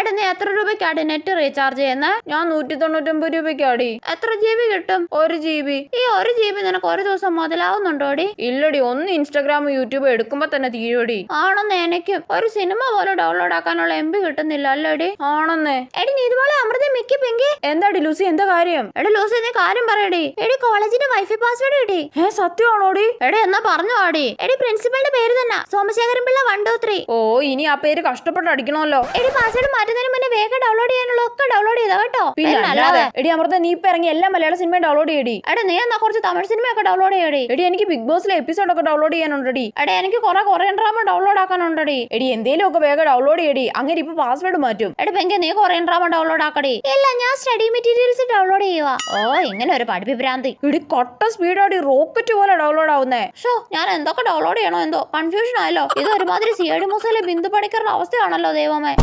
എടാ നീ എത്ര രൂപയ്ക്കാടി നെറ്റ് റീചാർജ് ചെയ്യുന്നത്? ഞാൻ 199 രൂപയ്ക്കാടി. എത്ര GB കിട്ടും? 1 GB. ഈ 1 GB നിനക്ക് ഒരു ദിവസം മുതലാവുന്നുണ്ടോടി? ഇല്ലടി, ഒന്ന് ഇൻസ്റ്റാഗ്രാം യൂട്യൂബ് എടുക്കുമ്പോ തന്നെ തീരുടി. ആണെന്ന് എനിക്കും ഒരു സിനിമ പോലും ഡൗൺലോഡ് ആക്കാനുള്ള MB കിട്ടുന്നില്ല അല്ലേടി? ആണെന്നേ. എടി നീ ഇതുപോലെ അമൃത മിക്കി പിങ്കി. എന്താടി ലൂസി, എന്താ കാര്യം? എടി ലൂസി നീ കാര്യം പറയടി. എടി കോളേജിന്റെ വൈഫൈ പാസ്വേഡ് കിട്ടി. സത്യമാണോടി? എടി എന്നാ പറഞ്ഞു ആടി. എടി പ്രിൻസിപ്പളിന്റെ പേര് തന്നെ, സോമശേഖരൻ പിള്ള 123. ഓ, ഇനി ആ പേര് കഷ്ടപ്പെട്ട് അടിക്കണമല്ലോ. എടി പാസ്വേഡ് മാറ്റുന്നതിന് മുന്നേ വേഗം ഡൗൺലോഡ് ചെയ്യാനുള്ള ഒക്കെ ഡൗൺലോഡ് ചെയ്താ കേട്ടോ. പിന്നെ എടി അമൃത, നീ ഇപ്പൊ ഇറങ്ങി എല്ലാ മലയാള സിനിമയും ഡൗൺലോഡ് ചെയ്യടി. എടി നീ എന്നാ കുറച്ച് തമിഴ് സിനിമയൊക്കെ ഡൗൺലോഡ് ചെയ്യടി. എടി എനിക്ക് ബിഗ് ബോസിലെ എപ്പിസോഡൊക്കെ ഡൗൺലോഡ് ചെയ്യാനുണ്ടടി. എടി എനിക്ക് കുറെ കൊറിയൻ ഡ്രാമ ഡൗൺലോഡ് ആക്കാനുണ്ടടി. എടി എന്തേലും ഒക്കെ വേഗം ഡൗൺലോഡ് ചെയ്യടി, അങ്ങനെ ഇപ്പൊ പാസ്വേഡ് മാറ്റും. എടി പെങ്കി നീ കൊറിയൻ ഡ്രാമ ഡൗൺലോഡ് ആക്കടി. ഇല്ല, ഞാൻ സ്റ്റഡി മെറ്റീരിയൽസ് ഡൗൺലോഡ് ചെയ്യുക. ഓ, ഇങ്ങനെ ഒരു പഠിപ്പിഭ്രാന്തി. എടി കട്ട സ്പീഡാടി, റോക്കറ്റ് പോലെ ഡൗൺലോഡ് ആവുന്നേ. ഷോ, ഞാൻ എന്തൊക്കെ ഡൗൺലോഡ് ചെയ്യണോ എന്തോ കൺഫ്യൂഷൻ ആയല്ലോ. ഇത് ഒരുമാതിരി CID മൂസയിലെ ബിന്ദു പണിക്കറിന്റെ അവസ്ഥയാണല്ലോ ദൈവമേ.